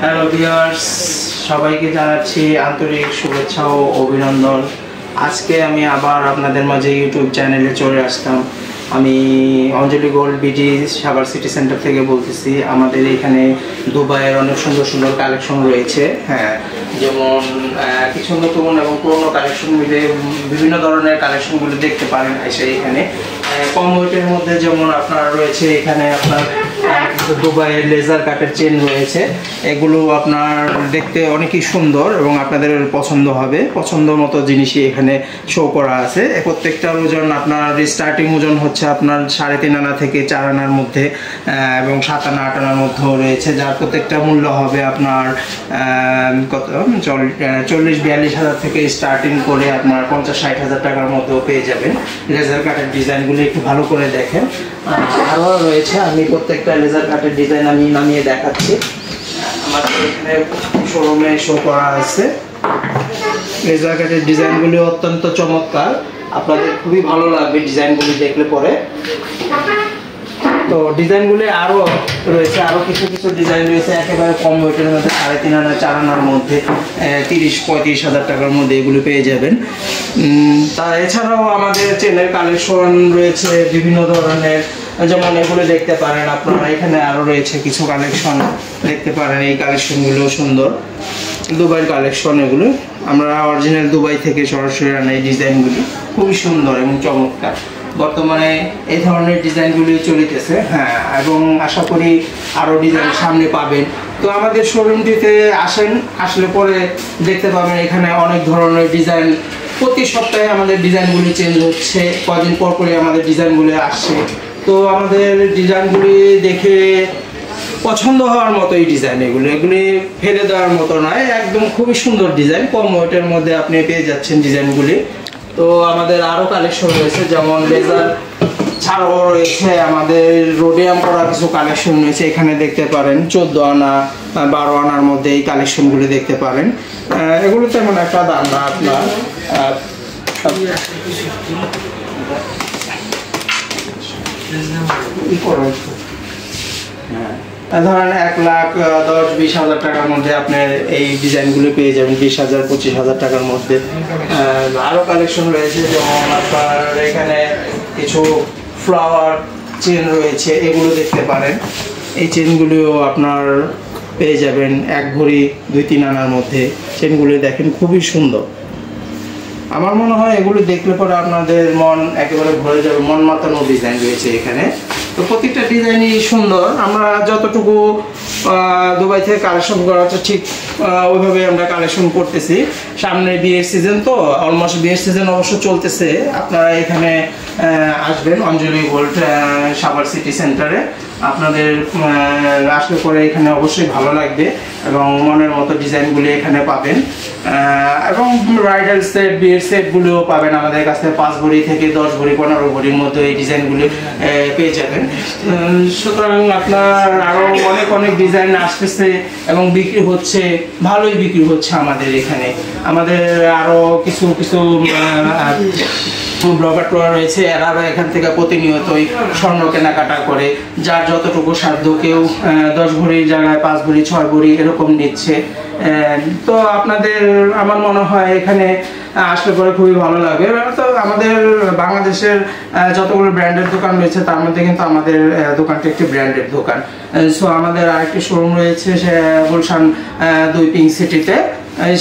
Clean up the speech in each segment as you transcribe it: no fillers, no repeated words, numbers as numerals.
Hello viewers, সবাইকে জানাচ্ছি আন্তরিক শুভেচ্ছা ও অভিনন্দন। আজকে আমি আবার আপনাদের মাঝে ইউটিউব চ্যানেলে চলে আসলাম। আমি Anjali gold BD Savar city centre থেকে বলতেছি। আমাদের এখানে দুবাইয়ের অনেক সুন্দর সুন্দর কালেকশন রয়েছে। হ্যাঁ, যেমন কিছু নতুন এবং পুরনো কালেকশন মিলে বিভিন্ন ধরনের কালেকশনগুলো দেখতে পারেন এসে এখানে। কম ওয়েটের মধ্যে যেমন আপনার রয়েছে এখানে আপনার দুবাইয়ের লেজার কাটের চেন রয়েছে। এগুলো আপনার দেখতে অনেকই সুন্দর এবং আপনাদের পছন্দ হবে। পছন্দ মতো জিনিসই এখানে শো করা আছে। প্রত্যেকটার ওজন আপনার স্টার্টিং ওজন হচ্ছে আপনার 3.5 আনা থেকে 4 আনার মধ্যে এবং 7 আনা 8 আনার মধ্যেও রয়েছে, যার প্রত্যেকটা মূল্য হবে আপনার কত 40-42 হাজার থেকে স্টার্টিং করে আপনার 50-60 হাজার টাকার মধ্যেও পেয়ে যাবেন। লেজার কাটের ডিজাইনগুলো একটু ভালো করে দেখেন। আরও রয়েছে, আমি প্রত্যেকটা লেজার কাটের ডিজাইন আমি নামিয়ে দেখাচ্ছি। আমাদের এখানে শোরুমে শো করা আছে। লেজার কাটের ডিজাইনগুলি অত্যন্ত চমৎকার, আপনাদের খুবই ভালো লাগবে ডিজাইনগুলি দেখলে পরে। তো ডিজাইনগুলি আরও রয়েছে, আরও কিছু কিছু ডিজাইন রয়েছে একেবারে কম ওয়েটের মধ্যে 3.5 আনা 4 আনার মধ্যে 30-35 হাজার টাকার মধ্যে এগুলো পেয়ে যাবেন। তা এছাড়াও আমাদের চেনের কালেকশন রয়েছে বিভিন্ন ধরনের, যেমন এগুলো দেখতে পারেন আপনারা। এখানে আরও রয়েছে কিছু কালেকশন দেখতে পারেন। এই কালেকশনগুলো সুন্দর, দুবাইয়ের কালেকশন। এগুলো আমরা অরিজিনাল দুবাই থেকে সরাসরি আনা এই ডিজাইনগুলি খুবই সুন্দর এবং চমৎকার। বর্তমানে এই ধরনের ডিজাইনগুলি চলিতেছে। হ্যাঁ, এবং আশা করি আরও ডিজাইন সামনে পাবেন। তো আমাদের শোরুমটিতে আসেন, আসলে পরে দেখতে পাবেন এখানে অনেক ধরনের ডিজাইন। প্রতি সপ্তাহে আমাদের ডিজাইনগুলি চেঞ্জ হচ্ছে, কদিন পর পরে আমাদের ডিজাইনগুলি আসছে। তো আমাদের ডিজাইনগুলি দেখে পছন্দ হওয়ার মতো এই ডিজাইন, এগুলি ফেলে দেওয়ার মতো নয়, একদম খুবই সুন্দর ডিজাইন। কম ওয়েটের মধ্যে আপনি পেয়ে যাচ্ছেন ডিজাইনগুলি। তো আমাদের আরও কালেকশন রয়েছে, যেমন লেজার ছাড়াও রয়েছে আমাদের রোডিয়াম করা কিছু কালেকশন রয়েছে। এখানে দেখতে পারেন 14 আনা 12 আনার মধ্যে এই কালেকশনগুলি দেখতে পারেন। এগুলো তেমন একটা দাম না আপনার। ধরেন 1,10,20 হাজার টাকার মধ্যে আপনার এই ডিজাইনগুলো পেয়ে যাবেন 20,000-25 হাজার টাকার মধ্যে। আরও কালেকশন রয়েছে, যেমন আপনার এখানে কিছু ফ্লাওয়ার চেন রয়েছে, এগুলো দেখতে পারেন। এই চেনগুলিও আপনার পেয়ে যাবেন 1 ভরি 2-3 আনার মধ্যে। চেনগুলি দেখেন খুবই সুন্দর। আমার মনে হয় এগুলো দেখলে পরে আপনাদের মন একেবারে ভরে যাবে। মন মাতানো ডিজাইন রয়েছে এখানে। তো প্রত্যেকটা ডিজাইনই সুন্দর। আমরা যতটুকু দুবাই থেকে কালেকশন করা হচ্ছে ঠিক ওইভাবে আমরা কালেকশন করতেছি। সামনে বিয়ের সিজন, তো অলমোস্ট বিয়ের সিজন অবশ্য চলতেছে। আপনারা এখানে আসবেন অঞ্জলি গোল্ড সাভার সিটি সেন্টারে। আপনাদের আসলে পরে এখানে অবশ্যই ভালো লাগবে এবং মনের মতো ডিজাইনগুলি এখানে পাবেন। এবং ব্রাইডাল সেট, বিয়ের সেটগুলিও পাবেন আমাদের কাছে। 5 ভরি থেকে 10 ভরি 15 ভরির মধ্যে এই ডিজাইনগুলি পেয়ে যাবেন। সুতরাং আপনার আরও অনেক অনেক ডিজাইন আসতেছে এবং বিক্রি হচ্ছে, ভালোই বিক্রি হচ্ছে আমাদের এখানে। আমাদের আরও কিছু কিছু ব্লগার রয়েছে, এরা এখান থেকে প্রতিনিয়তই স্বর্ণ কেনাকাটা করে, যার যতটুকু সাধ্য। কেউ 10 ভরির জায়গায় 5 ভরি 6 ভরি এরকম নিচ্ছে। তো আপনাদের আমার মনে হয় এখানে আসলে পরে খুবই ভালো লাগবে। তো আমাদের বাংলাদেশের যতগুলো ব্র্যান্ডের দোকান রয়েছে তার মধ্যে কিন্তু আমাদের দোকানটি একটি ব্র্যান্ডেড দোকান। সো আমাদের আরেকটি শোরুম রয়েছে সে গুলশান 2 পিঙ্ক সিটিতে।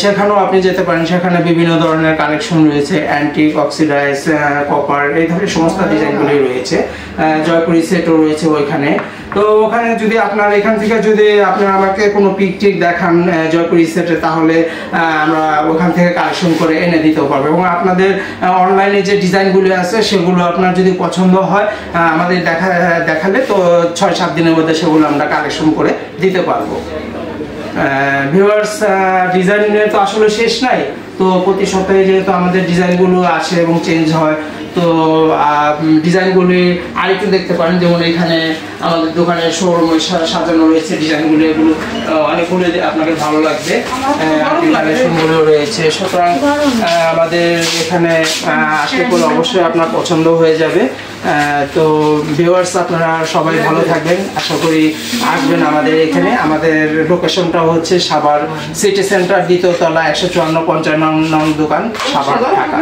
সেখানেও আপনি যেতে পারেন। সেখানে বিভিন্ন ধরনের কালেকশন রয়েছে, অ্যান্টিক, অক্সিডাইজ, কপার, এই ধরনের সমস্ত ডিজাইনগুলি রয়েছে। জয়পুরি সেটও রয়েছে ওইখানে। তো ওখানে যদি আপনার এখান থেকে যদি আপনারা আমাকে কোনো পিক টিক দেখান জয়পুরি সেটে, তাহলে আমরা ওখান থেকে কালেকশন করে এনে দিতেও পারবো। এবং আপনাদের অনলাইনে যে ডিজাইনগুলি আছে সেগুলো আপনার যদি পছন্দ হয় আমাদের দেখালে তো 6-7 দিনের মধ্যে সেগুলো আমরা কালেকশন করে দিতে পারবো। ভিউয়ার্স, ডিজাইনের তো আসলে শেষ নাই। তো প্রতি সপ্তাহে যেহেতু আমাদের ডিজাইনগুলো আসে এবং চেঞ্জ হয়, তো ডিজাইনগুলি আরেকটু দেখতে পারেন, যেমন এখানে আমাদের দোকানের শোরুমে সাজানো রয়েছে ডিজাইনগুলো, এগুলো অনেকগুলো আপনাকে ভালো লাগবে, কালেকশনগুলো রয়েছে। সুতরাং আমাদের এখানে আসলে পরে অবশ্যই আপনার পছন্দ হয়ে যাবে। তো ভিউয়ার্স, আপনারা সবাই ভালো থাকবেন, আশা করি আসবেন আমাদের এখানে। আমাদের লোকেশনটা হচ্ছে সাভার সিটি সেন্টার, দ্বিতীয় তলা, 154-55 নং দোকান, সাভার, ঢাকা।